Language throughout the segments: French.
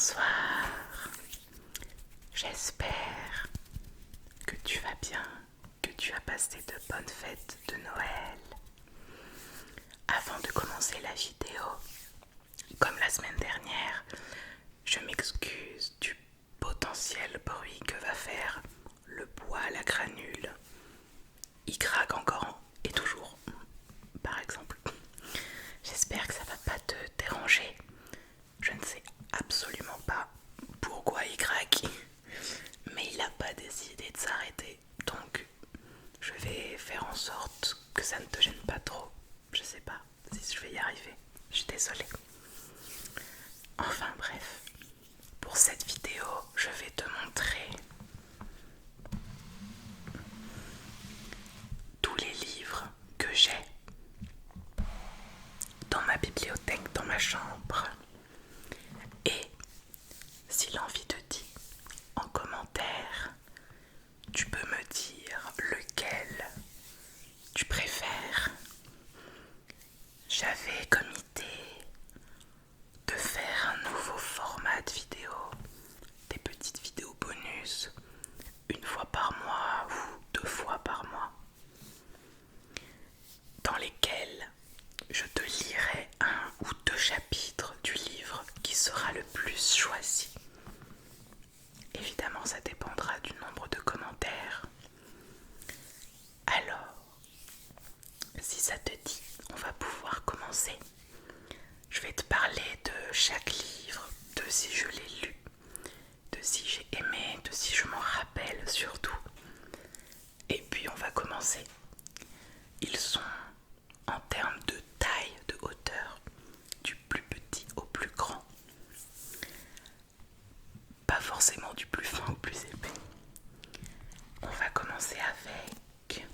Bonsoir, j'espère que tu vas bien, que tu as passé de bonnes fêtes de Noël. Avant de commencer la vidéo, comme la semaine dernière, je m'excuse du potentiel bruit que va faire le bois à la granule. Il craque encore et toujours, par exemple. J'espère que ça va pas te déranger. Je ne sais absolument pas pourquoi il craque, mais il n'a pas décidé de s'arrêter. Donc je vais faire en sorte que ça ne te gêne pas trop. Je sais pas si je vais y arriver. Je suis désolée. Enfin bref, pour cette vidéo, je vais te montrer tous les livres que j'ai dans ma bibliothèque, dans ma chambre. Et si l'envie te dit, en commentaire, tu peux me dire lequel tu préfères. J'avais comme idée de faire un nouveau format de vidéo, des petites vidéos bonus, une fois par mois ou 2 fois par mois, dans lesquelles je te lirai 1 ou 2 chapitres du livre qui sera le plus choisi. Évidemment, ça dépendra du nombre de commentaires. Alors, si ça te dit, on va pouvoir commencer. Je vais te parler de chaque livre, de si je l'ai lu, de si j'ai aimé, de si je m'en rappelle surtout. Et puis on va commencer. Ils sont en termes de taille, de hauteur, du plus petit au plus grand. Pas forcément du plus fin au plus épais. On va commencer avec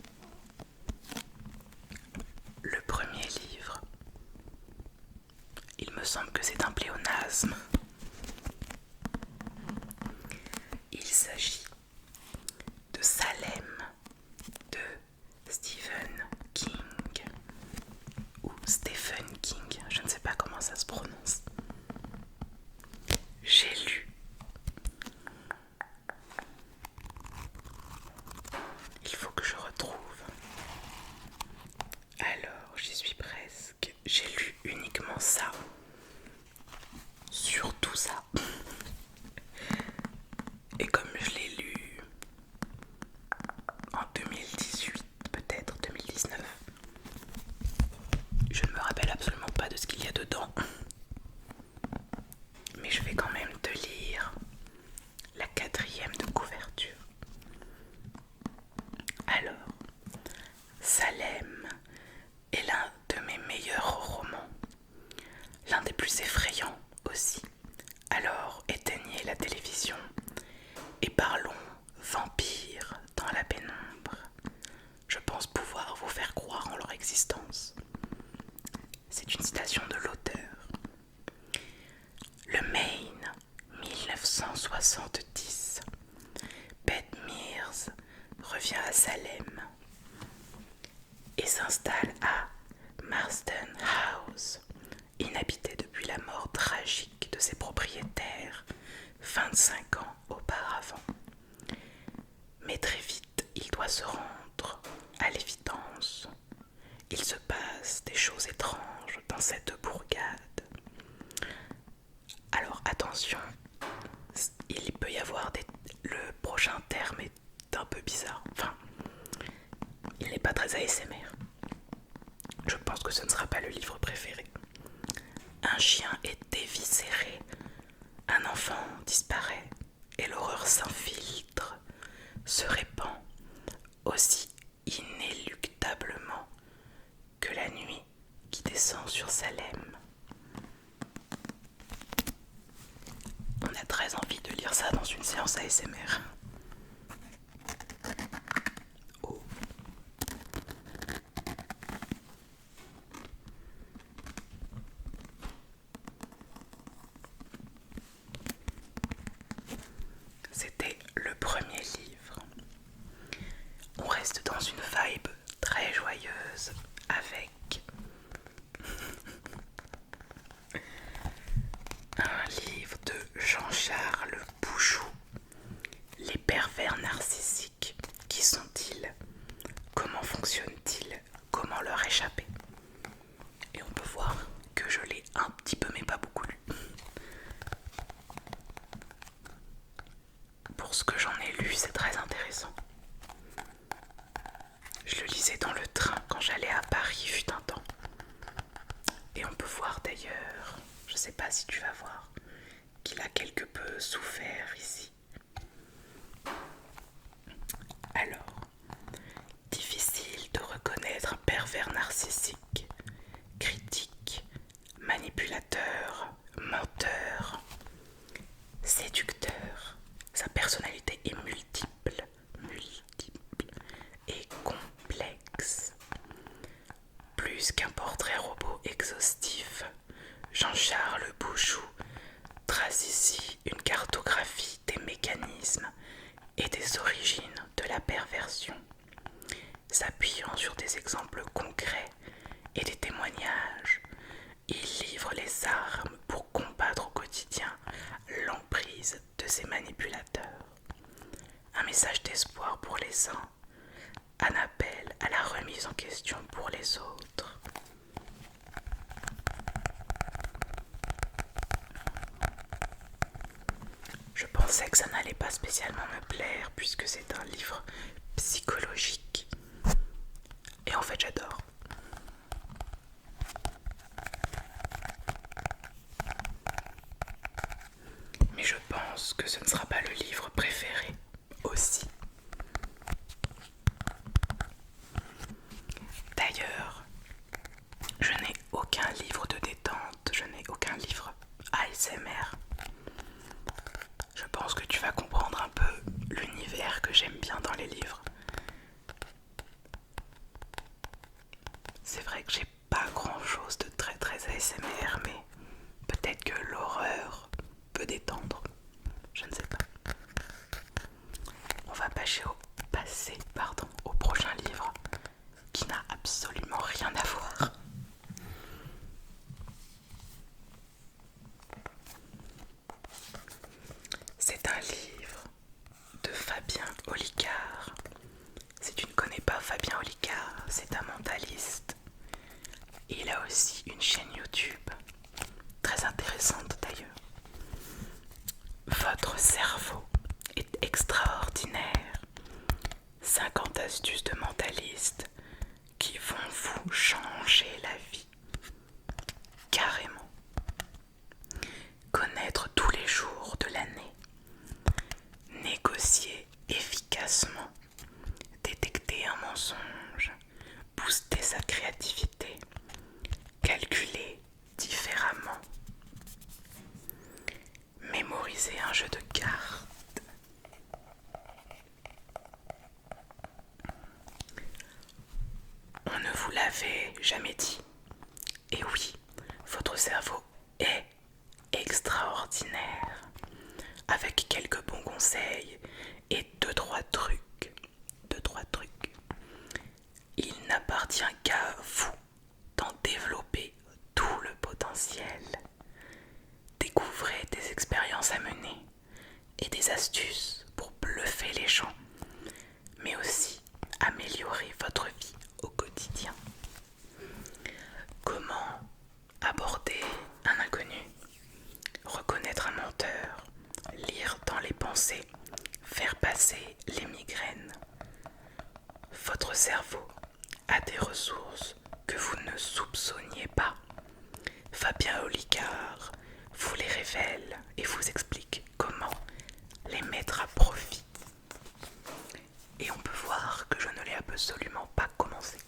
le premier livre. Il me semble que c'est un pléonasme. Il s'agit de Salem de Stephen King ou Stephen King, je ne sais pas comment ça se prononce. J'ai lu. Il faut que je retrouve. Alors, j'y suis presque. J'ai lu uniquement ça. Surtout ça. Et comme je l'ai lu en 2018, peut-être 2019, je ne me rappelle absolument pas de ce qu'il y a dedans. Mais je vais quand même te lire la 4e de couverture. Alors, Salem est l'un de mes meilleurs romans, l'un des plus effrayants aussi. Alors éteignez la télévision et parlons vampires dans la pénombre. Je pense pouvoir vous faire croire en leur existence. C'est une citation de l'auteur. Le Maine, 1970. Beth Mears revient à Salem et s'installe à Marsden House, inhabité depuis la mort tragique de ses propriétaires 25 ans auparavant. Mais très vite, il doit se rendre à l'évidence. Il se passe des choses étranges dans cette bourgade. Alors attention, il peut y avoir le prochain terme est un peu bizarre. Enfin, il n'est pas très ASMR. Je pense que ce ne sera pas le livre préféré. Un chien est déviscéré, un enfant disparaît et l'horreur s'infiltre, se répand aussi inéluctablement que la nuit qui descend sur Salem. On a très envie de lire ça dans une séance ASMR. Oh. C'était le premier livre. On reste dans une vibe très joyeuse avec un livre de Jean d'ailleurs, je sais pas si tu vas voir, qu'il a quelque peu souffert ici. Alors, difficile de reconnaître un pervers narcissique, critique, manipulateur, menteur, séducteur. Sa personnalité est multiple et complexe. Plus qu'un portrait robot exhaustif, Jean-Charles Bouchou trace ici une cartographie des mécanismes et des origines de la perversion, s'appuyant sur des exemples concrets et des témoignages. Il livre les armes pour combattre au quotidien l'emprise de ces manipulateurs. Un message d'espoir pour les uns, un appel à la remise en question pour les autres. Je pensais que ça n'allait pas spécialement me plaire puisque c'est un livre psychologique. Et en fait, j'adore. Mais je pense que ce ne sera pas le livre préféré aussi. D'ailleurs, je n'ai aucun livre de détente, je n'ai aucun livre ASMR. Je pense que tu vas comprendre un peu l'univers que j'aime bien dans les livres. C'est vrai que j'ai pas grand chose de très ASMR, mais peut-être que l'horreur peut détendre. Je ne sais pas. On va passer au prochain livre qui n'a absolument rien à voir. C'est un livre de Fabien Olicard. Si tu ne connais pas Fabien Olicard, c'est un mentaliste. Et il a aussi une chaîne YouTube, très intéressante d'ailleurs. Votre cerveau est extraordinaire. 50 astuces de mentaliste qui vont vous changer la vie. Carrément. Connaître tous les jours de l'année. Négocier efficacement. Détecter un mensonge. Booster sa créativité. Calculer différemment. Mémoriser un jeu de cartes. On ne vous l'avait jamais dit. Et oui, votre cerveau est extraordinaire. Avec quelques bons conseils et deux, trois trucs. Il n'appartient qu'à vous d'en développer tout le potentiel. Découvrez des expériences à mener et des astuces pour bluffer les gens, mais aussi améliorer votre vie au quotidien. Comment aborder un inconnu, reconnaître un menteur, lire dans les pensées, faire passer les migraines. Votre cerveau a des ressources que vous ne soupçonniez pas. Fabien Olicard vous les révèle et vous explique comment les mettre à profit. Et on peut voir que je ne l'ai absolument pas commencé.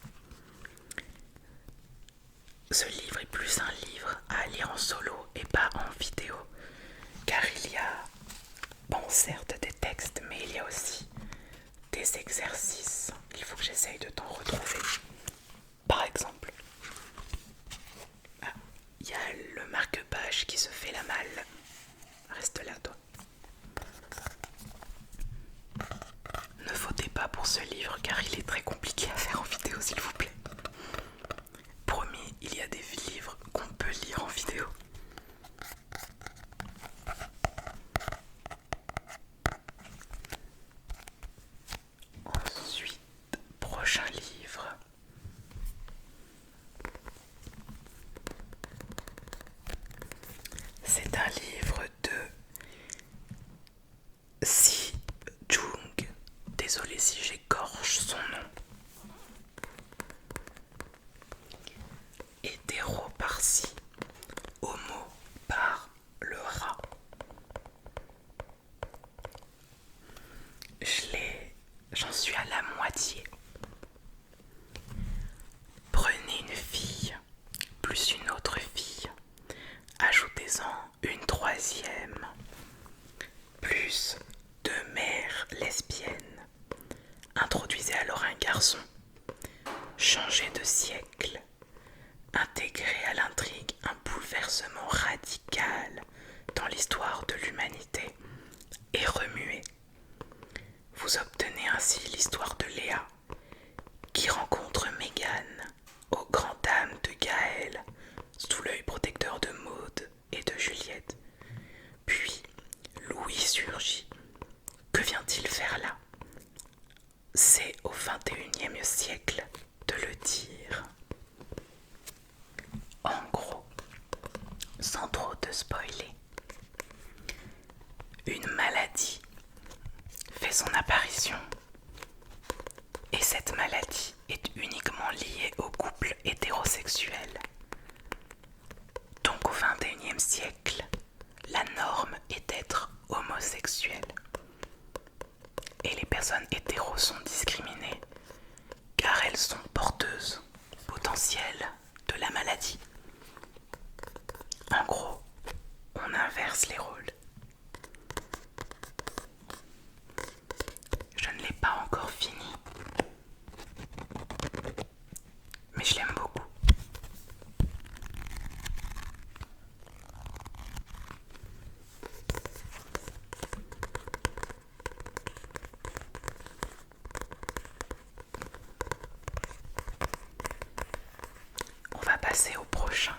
Ce livre est plus un livre à lire en solo et pas en vidéo, car il y a, bon certes des textes, mais il y a aussi des exercices. Il faut que j'essaye de t'en retrouver. Par exemple, il y a le marque-page qui se fait la malle. Reste là, toi. Ne votez pas pour ce livre car il est très compliqué à faire en vidéo, s'il vous plaît. Promis, il y a des livres qu'on peut lire en vidéo. Ensuite, prochain livre. C'est un livre de Si Jung. Désolé si j'écorche son nom. Hétéroparsie, bouleversement radical dans l'histoire de l'humanité est remué. Vous obtenez ainsi l'histoire de Léa, qui rencontre Mégane aux grandes dames de Gaël, sous l'œil protecteur de Maude et de Juliette. Puis, Louis surgit. Que vient-il faire là? C'est au XXIe siècle de le dire. En gros, sans trop te spoiler, une maladie fait son apparition. Et cette maladie est uniquement liée au couple hétérosexuel. Donc au XXIe siècle, la norme est d'être homosexuel. Et les personnes hétéros sont discriminées car elles sont porteuses potentielles de la maladie. En gros, on inverse les rôles. Je ne l'ai pas encore fini, mais je l'aime beaucoup. On va passer au prochain.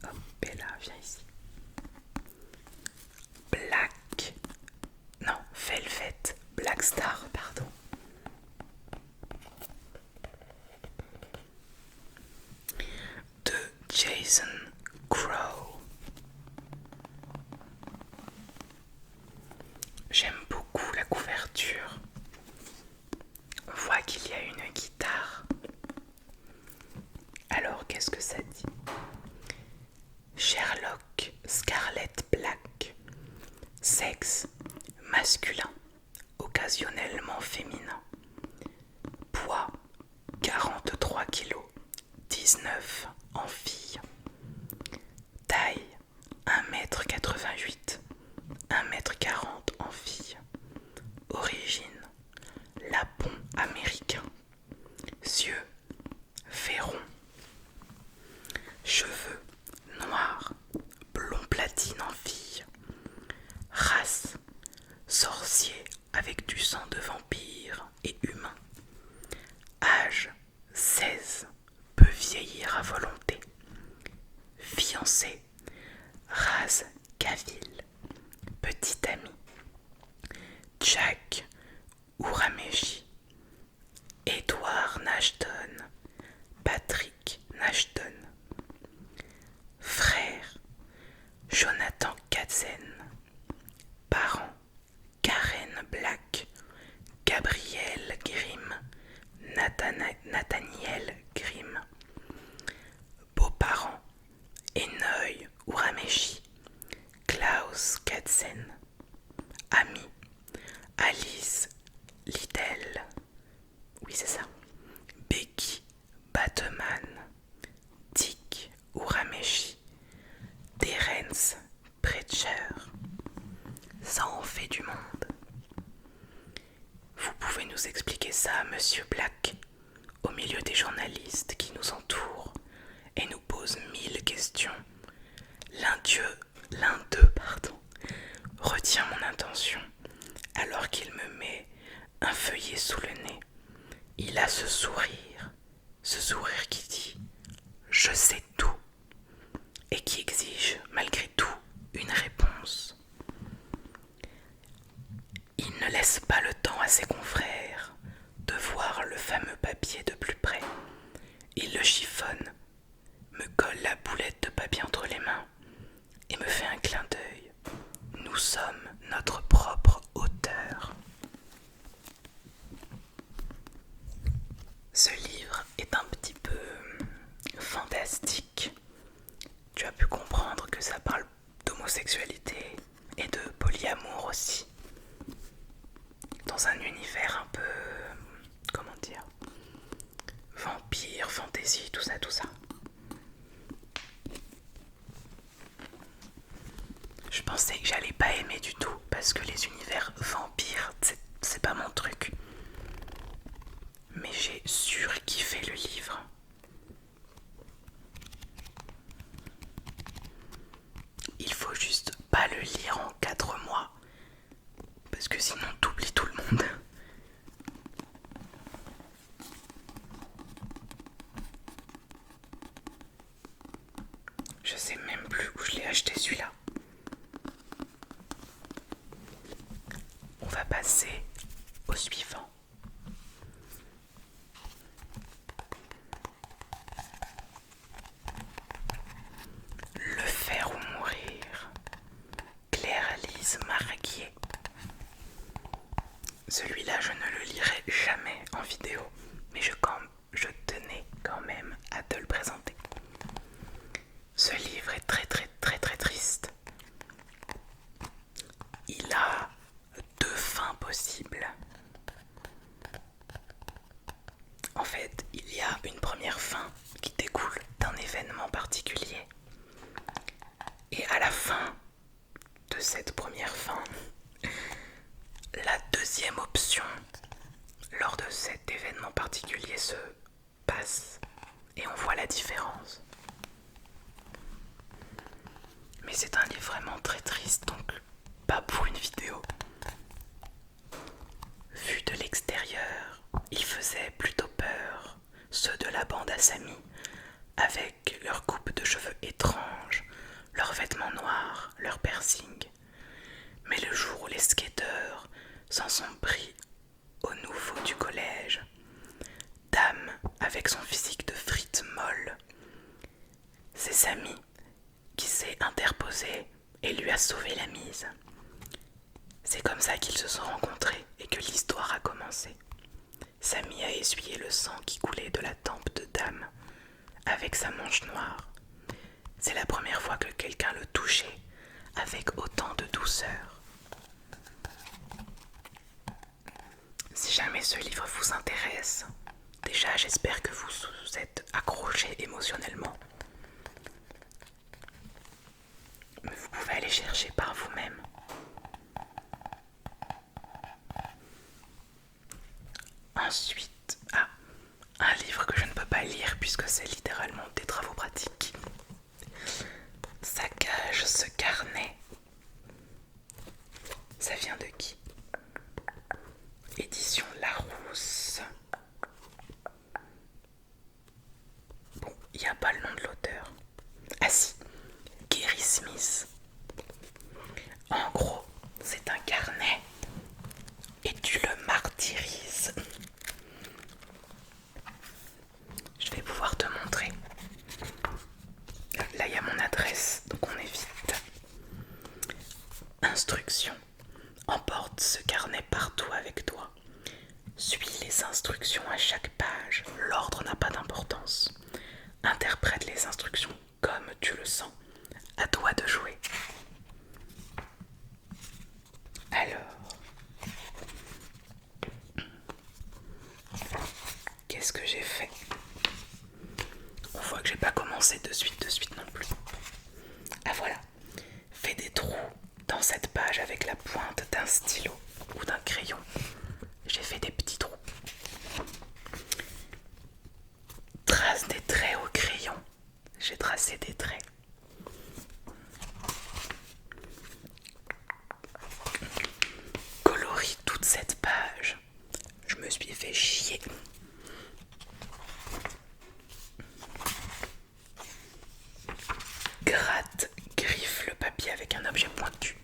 Hop, Bella, viens ici. Velvet, Black Star, pardon. De Jason Crow. J'aime beaucoup la couverture. On voit qu'il y a une guitare. Alors, qu'est-ce que ça dit? Sherlock Scarlet Black. Sexe masculin, occasionnellement féminin. Poids 43 kg, 19 en fille. Taille 1m88, 1m40 en fille. Origine Lapon américain. Yeux ferron. Cheveux noirs, blond platine en fille. Race sorcier avec du sang de vampire et humain. Âge 16, peut vieillir à volonté. Fiancé Raz Gavil. Petit ami Jack Urameshi. Edward Nashton. Patrick Nashton. Frère Jonathan Katzen. Parents Karen Black, Gabriel Grimm, Nathaniel Grimm. Beaux-parents Enoy Urameshi, Klaus Katzen. Amis Alice Liddell, oui c'est ça, Becky Batman, Dick Urameshi, Terence Pritchard. Ça en fait du monde. Vous pouvez nous expliquer ça, Monsieur Black, au milieu des journalistes qui nous entourent et nous posent 1000 questions. L'un d'eux, retient mon intention alors qu'il me met un feuillet sous le nez. Il a ce sourire qui dit « Je sais tout » et qui exige malgré tout une réponse. Il ne laisse pas le temps à ses confrères de voir le fameux papier de plus près. Il le chiffonne, me colle la boulette de papier entre les mains et me fait un clin d'œil. Nous sommes notre propre auteur. Ce livre est un petit peu fantastique. Tu as pu comprendre que ça parle d'homosexualité et de polyamour aussi. Dans un univers un peu, comment dire, vampire, fantasy, tout ça. Je pensais que j'allais pas aimer du tout parce que les univers vampires, c'est pas mon truc. Mais j'ai surkiffé le livre. lire en 4 mois. Parce que sinon t'oublies tout le monde. Je sais même plus où je l'ai acheté celui-là. On va passer au suivant. Le faire ou mourir. Claire-Lise Marguier. Celui-là, je ne le lirai jamais en vidéo, mais je tenais quand même à te le présenter. Ce livre est très très très très triste. Il a 2 fins possibles. En fait, il y a une première fin qui découle d'un événement particulier. Et à la fin de cette première fin, la deuxième option lors de cet événement particulier se passe et on voit la différence. Mais c'est un livre vraiment très triste, donc pas pour une vidéo. Vu de l'extérieur, il faisait plutôt peur, ceux de la bande à Samy, avec leur coupe de cheveux étrange, leurs vêtements noirs, leurs piercings. Mais le jour où les skateurs s'en sont pris au nouveau du collège, Dame avec son physique de frite molle, c'est Samy qui s'est interposé et lui a sauvé la mise. C'est comme ça qu'ils se sont rencontrés et que l'histoire a commencé. Samy a essuyé le sang qui coulait de la tempe de Dame avec sa manche noire. C'est la première fois que quelqu'un le touchait avec autant de douceur. Si jamais ce livre vous intéresse, déjà j'espère que vous vous êtes accroché émotionnellement. Mais vous pouvez aller chercher par vous-même. Ensuite, un livre que je ne peux pas lire puisque c'est littéralement des travaux pratiques. Saccage ce carnet. Ça vient de qui? Édition Larousse. Bon, il n'y a pas le nom de l'auteur. Ah si, Gary Smith. En gros, c'est un carnet et tu le martyrises. Je vais pouvoir te montrer. Là, il y a mon adresse, donc on évite. Instructions. Emporte ce carnet partout avec toi. Suis les instructions à chaque page. L'ordre n'a pas d'importance. Interprète les instructions comme tu le sens. À toi de jouer. Alors, qu'est-ce que j'ai fait? On voit que j'ai pas commencé de suite non plus. Ah voilà. Fais des trous dans cette page avec la pointe d'un stylo ou d'un crayon. J'ai fait des petits trous. Trace des traits au crayon. J'ai tracé des traits. Colorie toute cette page. Je me suis fait chier. Gratte, griffe le papier avec un objet pointu.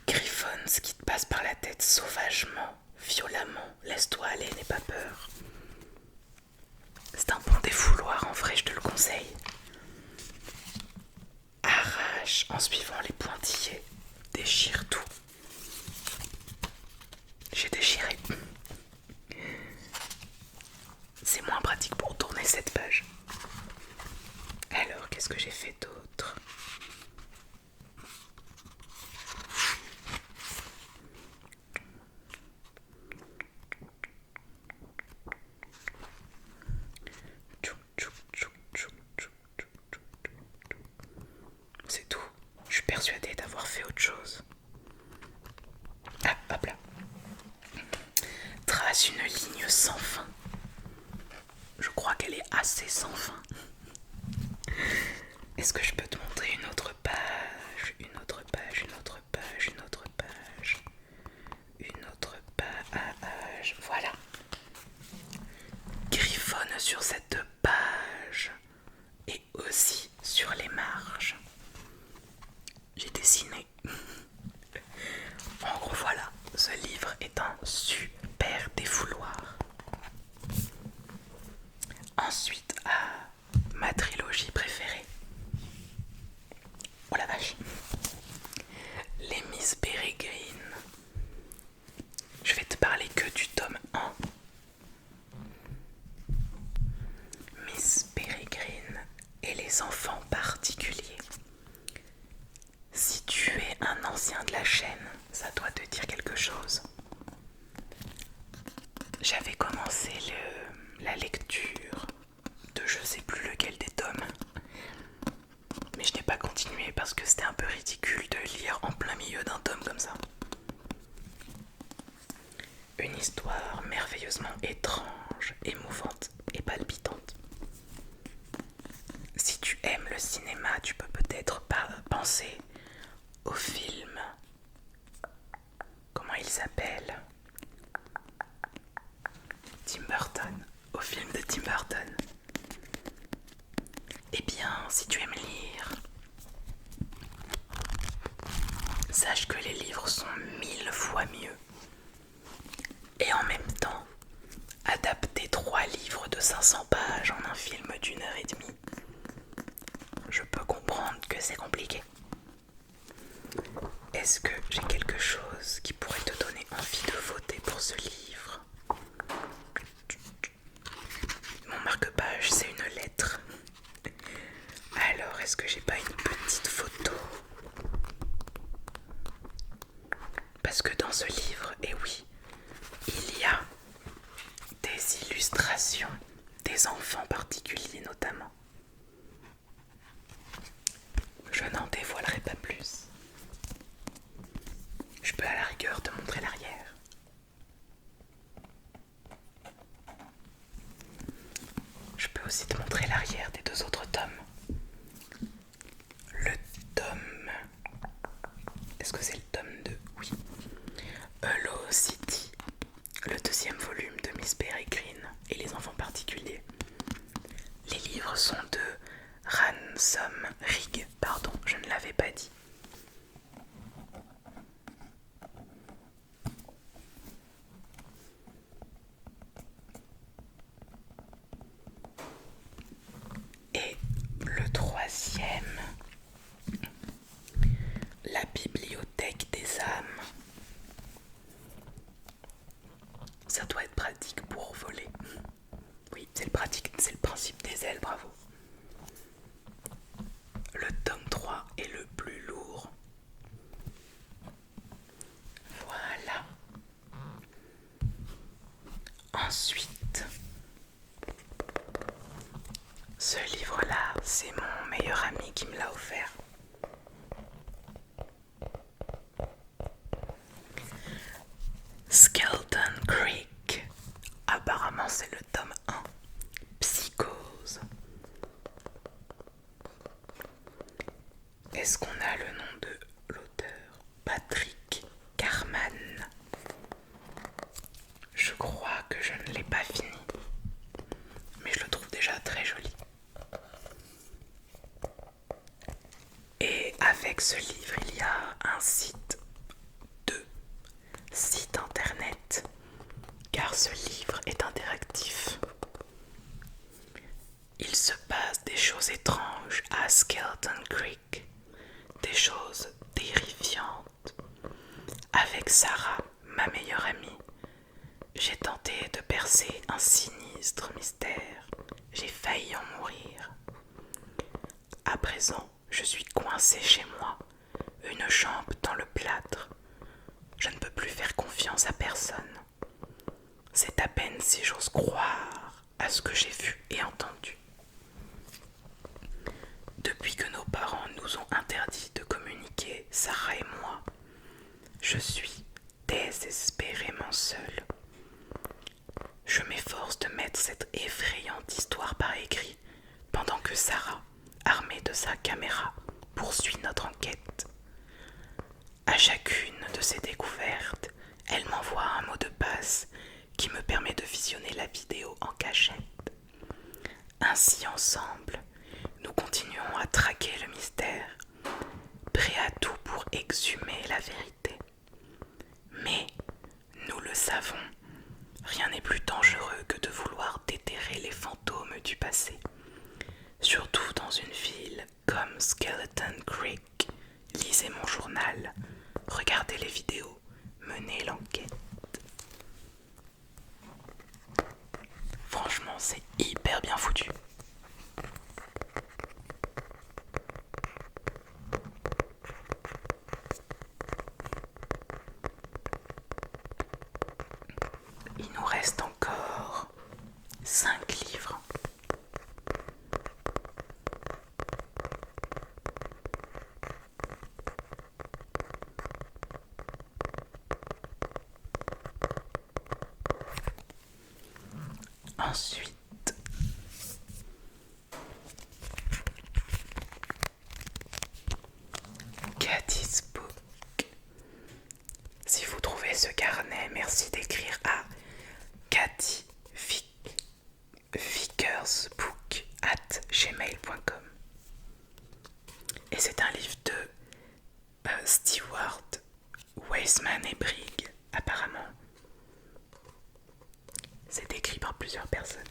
Griffonne ce qui te passe par la tête sauvagement, violemment. Laisse-toi aller, n'aie pas peur. C'est un bon défouloir, en vrai, je te le conseille. Arrache en suivant les pointillés. Déchire tout. J'ai déchiré. C'est moins pratique pour tourner cette page. Alors, qu'est-ce que j'ai fait d'autre? C'est tout. Je suis persuadée d'avoir fait autre chose. Ah, hop là. Trace une ligne sans fin. Je crois qu'elle qu'elle est assez sans fin. Est-ce que je peux te montrer une autre page? Une autre page, une autre page, une autre page. Une autre page. Voilà. Griffonne sur cette page et aussi sur les marges. J'ai dessiné. En gros, voilà. Ce livre est un super défouloir. Ensuite, ma trilogie préférée. Oh la vache. Les Miss Peregrine. Je vais te parler que du tome 1. Miss Peregrine et les enfants particuliers. Si tu es un ancien de la chaîne, ça doit te dire quelque chose. J'avais commencé la lecture de je sais plus lequel des tomes, mais je n'ai pas continué parce que c'était un peu ridicule de lire en plein milieu d'un tome comme ça. Une histoire merveilleusement étrange, émouvante et palpitante. Si tu aimes le cinéma, tu peux peut-être pas penser au film. Comment il s'appelle? Tim Burton. Au film de Tim Burton. Eh bien, si tu aimes lire, sache que les livres sont 1000 fois mieux. Et en même temps, adapter 3 livres de 500 pages en un film d'1h30, je peux comprendre que c'est compliqué. Est-ce que j'ai quelque chose qui pourrait te donner envie de voter pour ce livre? Mon marque-page, c'est une lettre. Alors, est-ce que j'ai pas une petite photo? Parce que dans ce livre, eh oui, il y a des illustrations des enfants particuliers notamment. Je n'en dévoilerai pas plus. Je peux à la rigueur te montrer l'arrière. Je peux aussi te montrer l'arrière des 2 autres tomes. Le tome... Est-ce que c'est le tome 2? Oui. Hello City, le 2e volume de Miss Peregrine et les enfants particuliers. Les livres sont de Ransom Rigg, pardon, je ne l'avais pas dit. Et le 3e, la bibliothèque des âmes. Ça doit être pratique pour voler. Oui, c'est le principe des ailes, bravo. Le tome 3 est le plus lourd. Voilà. Ensuite, ce livre-là, c'est mon meilleur ami qui me l'a offert. Skeleton Creek. Apparemment, c'est le tome 1. Psychose. Est-ce qu'on a le nom de l'auteur? Patrick Carman. Je crois que je ne l'ai pas fini, mais je le trouve déjà très joli. Et avec ce livre, il y a un site, 2 sites internet, car ce livre est interactif. Il se passe des choses étranges à Skeleton Creek, des choses terrifiantes. Avec Sarah, ma meilleure amie, j'ai tenté de percer un sinistre mystère. J'ai failli en mourir. À présent, je suis coincée chez moi, une jambe dans le plâtre. Je ne peux plus faire confiance à personne. C'est à peine si j'ose croire à ce que j'ai vu et entendu. Depuis que nos parents nous ont interdit de communiquer, Sarah et moi, je suis désespérément seule. Je m'efforce de mettre transmettre cette effrayante histoire par écrit pendant que Sarah, armée de sa caméra, poursuit notre enquête. À chacune de ces découvertes, elle m'envoie un mot de passe qui me permet de visionner la vidéo en cachette. Ainsi ensemble, nous continuons à traquer le mystère, prêts à tout pour exhumer la vérité. Mais, nous le savons, rien n'est plus dangereux que de vouloir déterrer les fantômes du passé. Surtout dans une ville comme Skeleton Creek. Lisez mon journal, regardez les vidéos, menez l'enquête. Franchement, c'est hyper bien foutu. Il nous reste encore 5 livres. Ensuite, Cathy's Book. Si vous trouvez ce carnet, merci d'écrire à cathyvickersbook@gmail.com. Et c'est un livre de Stewart Weisman et Briggs, apparemment. C'est écrit par plusieurs personnes.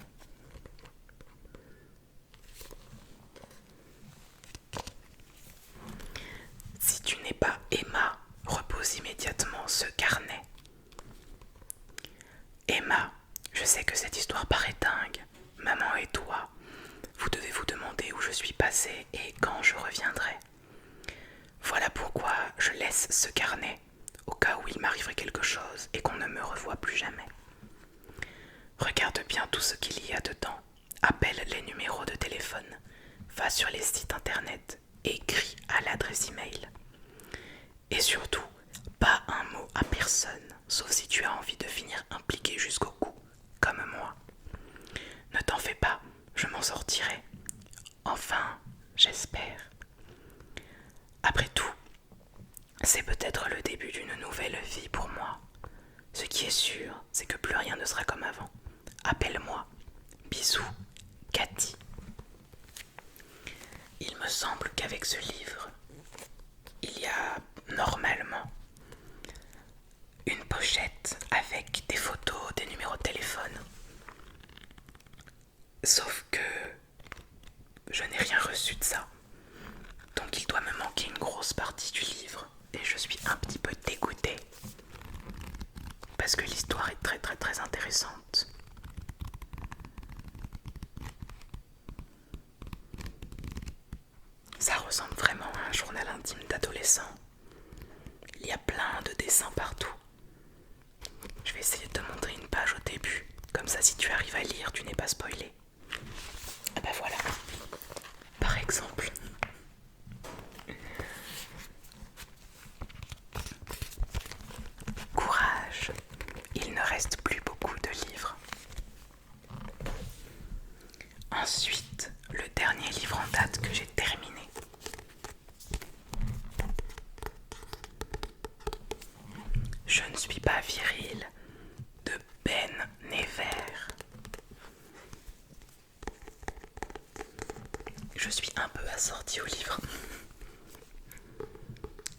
Si tu n'es pas Emma, repose immédiatement ce carnet. Emma, je sais que cette histoire paraît dingue. Maman et toi, vous devez vous demander où je suis passée et quand je reviendrai. Voilà pourquoi je laisse ce carnet, au cas où il m'arriverait quelque chose et qu'on ne me revoit plus jamais. Regarde bien tout ce qu'il y a dedans. Appelle les numéros de téléphone. Va sur les sites internet. Écris à l'adresse email. Et surtout, pas un mot à personne, sauf si tu as envie de finir impliqué jusqu'au cou, comme moi. Ne t'en fais pas, je m'en sortirai. Enfin, j'espère. Après tout, c'est peut-être le début d'une nouvelle vie pour moi. Ce qui est sûr, c'est que plus rien ne sera comme avant. Appelle-moi. Bisous, Cathy. Il me semble qu'avec ce livre, il y a normalement une pochette avec des photos, des numéros de téléphone. Sauf que je n'ai rien reçu de ça. Donc il doit me manquer une grosse partie du livre. Et je suis un petit peu dégoûtée. Parce que l'histoire est très très très intéressante. Ça ressemble vraiment à un journal intime d'adolescent. Il y a plein de dessins partout. Je vais essayer de te montrer une page au début. Comme ça, si tu arrives à lire, tu n'es pas spoilé. Ah bah voilà. Par exemple. Courage. Il ne reste plus beaucoup de livres. Ensuite, le dernier livre en date que j'ai terminé. Je ne suis pas viril de Ben Never. Je suis un peu assortie au livre.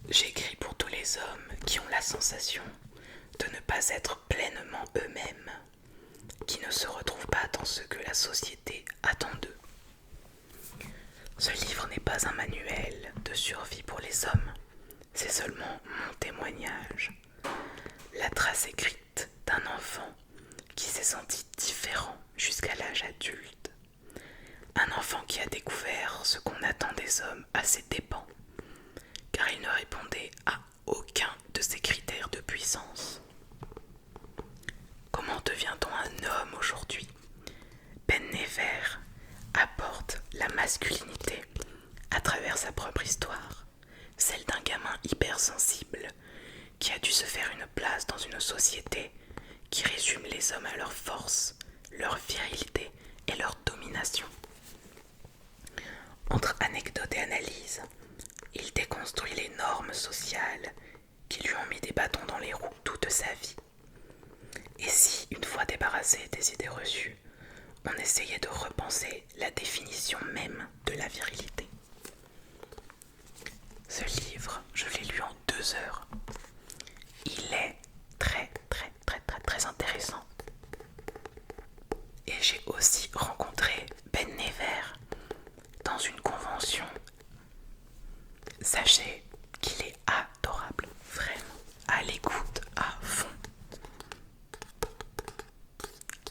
J'écris pour tous les hommes qui ont la sensation de ne pas être pleinement eux-mêmes, qui ne se retrouvent pas dans ce que la société attend d'eux. Ce livre n'est pas un manuel de survie pour les hommes, c'est seulement mon témoignage, la trace écrite d'un enfant qui s'est senti différent jusqu'à l'âge adulte. Un enfant qui a découvert ce qu'on attend des hommes à ses dépens, car il ne répondait à aucun de ces critères de puissance. Comment devient-on un homme aujourd'hui? Ben Never apporte la masculinité à travers sa propre histoire, celle d'un gamin hypersensible qui a dû se faire une place dans une société qui résume les hommes à leur force, leur virilité et leur domination. Entre anecdotes et analyses, il déconstruit les normes sociales qui lui ont mis des bâtons dans les roues toute sa vie. Et si, une fois débarrassé des idées reçues, on essayait de repenser la définition même de la virilité. Ce livre, je l'ai lu en 2 heures. Il est très intéressant. Et j'ai aussi rencontré Ben Never dans une convention. Sachez qu'il est adorable, vraiment, à l'écoute à fond.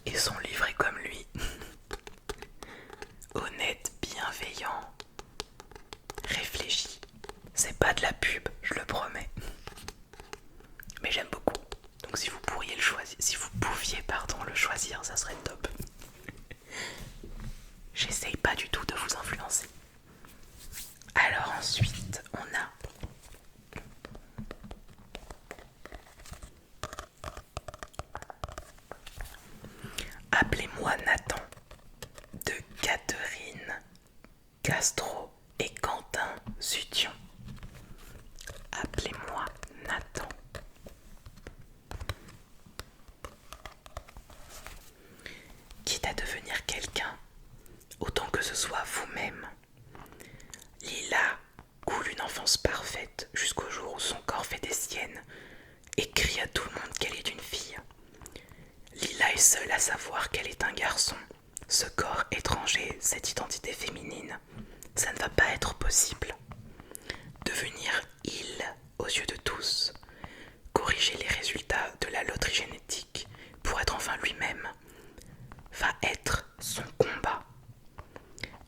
Et son livre est comme lui. Honnête, bienveillant, réfléchi. C'est pas de la pub, je le promets. Mais j'aime beaucoup. Donc si vous pouviez le choisir, ça serait top. J'essaye pas du tout de vous influencer. Alors ensuite, on a Appelez-moi Nathan de Catherine Castro et Quentin Sution. Appelez-moi Nathan. Quitte à devenir quelqu'un, autant que ce soit vous-même. Lila coule une enfance parfaite jusqu'au jour où son corps fait des siennes et crie à tout le monde qu'elle est une fille. Lila est seule à savoir qu'elle est un garçon. Ce corps étranger, cette identité féminine, ça ne va pas être possible. Devenir il aux yeux de tous, corriger les résultats de la loterie génétique pour être enfin lui-même, va être son combat.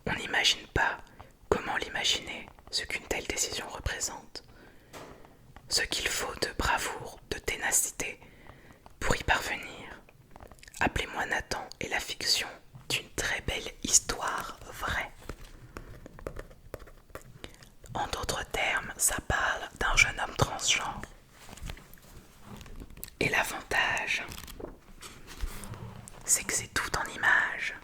On n'imagine pas comment l'imaginer, ce qu'une telle décision représente. Ce qu'il faut de bravoure, de ténacité pour y parvenir. Appelez-moi Nathan est la fiction d'une très belle histoire vraie. En d'autres termes, ça parle d'un jeune homme transgenre. Et l'avantage, c'est que c'est tout en images.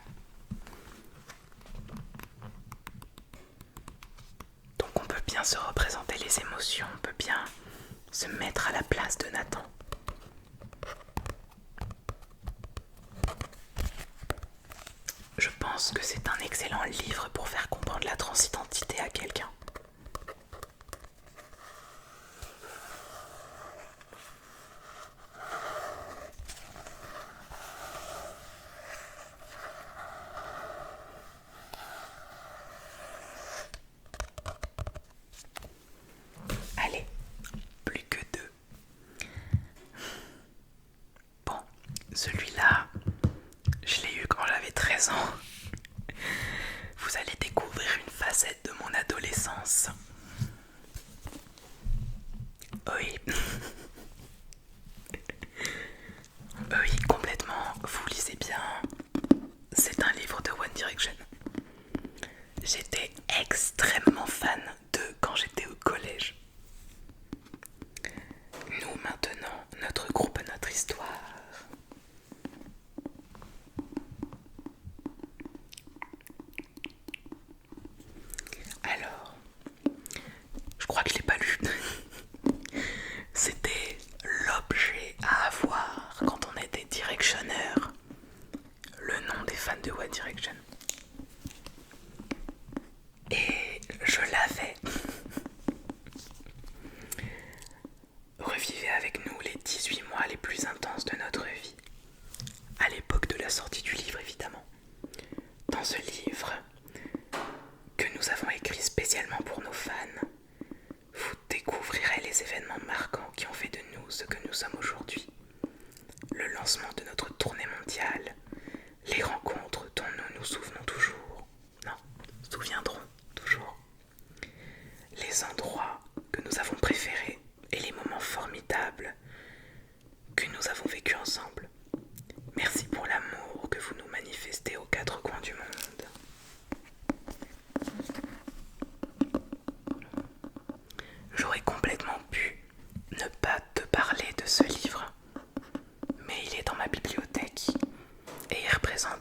Donc on peut bien se représenter les émotions, on peut bien se mettre à la place de Nathan. Je pense que c'est un excellent livre pour faire comprendre la transidentité à quelqu'un. Allez, plus que 2. Bon, celui-là, je l'ai eu quand j'avais 13 ans. Vous allez découvrir une facette de mon adolescence. Oui. Oui, complètement. Vous lisez bien. C'est un livre de One Direction. J'étais extrêmement fan d'eux quand j'étais au collège. Nous maintenant, notre groupe, notre histoire. Alors, je crois que je l'ai pas lu. C'était l'objet à avoir quand on était directionneur. Le nom des fans de One Direction. Et je l'avais. Revivez avec nous les 18 mois les plus intenses de notre vie. À l'époque de la sortie du livre, évidemment. Dans ce livre, que nous avons écrit spécialement pour nos fans, vous découvrirez les événements marquants qui ont fait de nous ce que nous sommes aujourd'hui. Le lancement de notre tournée mondiale, les rencontres dont nous nous souvenons toujours, souviendrons toujours, les endroits que nous avons préférés et les moments formidables que nous avons vécus ensemble. Merci pour l'amour que vous nous manifestez aux 4 coins du monde. J'aurais complètement pu ne pas te parler de ce livre, mais il est dans ma bibliothèque et il représente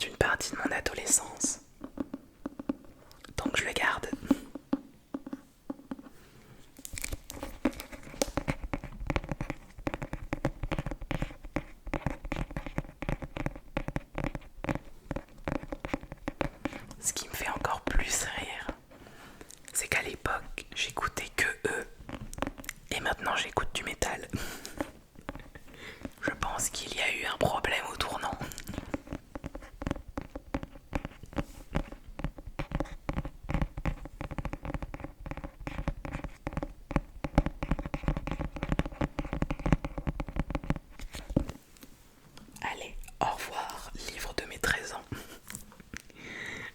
devoir, livre de mes 13 ans.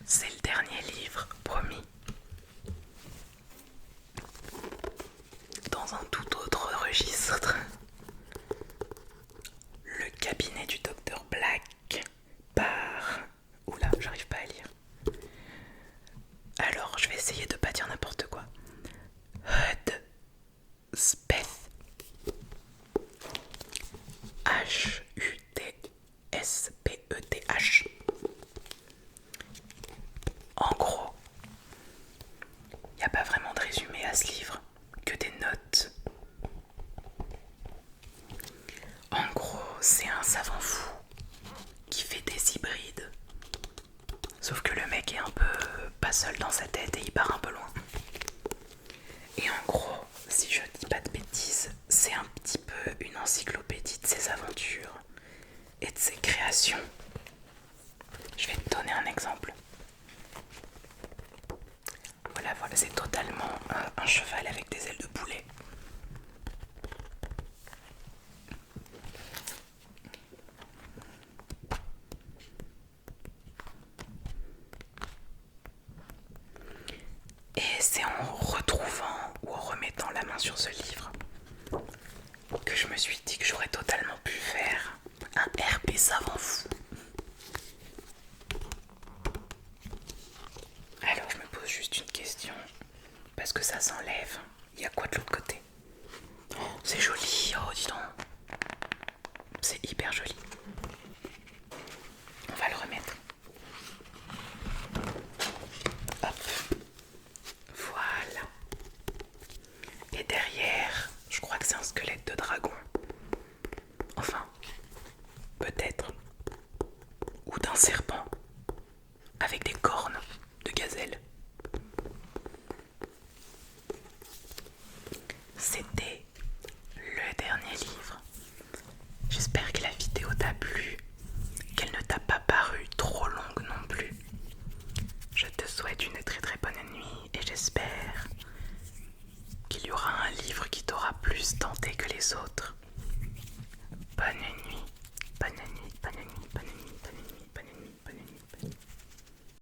C'est le dernier livre, promis. Dans un tout autre registre. Le cabinet du docteur Black par... Oula, j'arrive pas à lire. Alors, je vais essayer de pas dire n'importe quoi. Hud Speth. H-U-D-S-P-E-T-H. En gros, il n'y a pas vraiment de résumé à ce livre, que des notes. En gros, c'est un savant fou qui fait des hybrides. Sauf que le mec est un peu pas seul dans sa tête et il part un peu loin. Et en gros, si je dis pas de bêtises, c'est un petit peu une encyclopédie de ses aventures et de ses créations. Je vais te donner un exemple. Voilà, c'est totalement un cheval avec des ailes de poulet. Et c'est en retrouvant ou en remettant la main sur ce livre que je me suis dit que j'aurais totalement pu faire un RP savant fou. Alors je me pose juste une question, parce que ça s'enlève. Il y a quoi de l'autre côté? Oh, c'est joli, oh dis donc. C'est hyper joli. On va le remettre. Hop. Voilà. Et derrière, je crois que c'est un squelette de dragon. Enfin, peut-être. Ou d'un serpent. Avec des cornes de gazelle. C'était le dernier livre. J'espère que la vidéo t'a plu, qu'elle ne t'a pas paru trop longue non plus. Je te souhaite une très très bonne nuit et j'espère qu'il y aura un livre qui t'aura plus tenté que les autres. Bonne nuit.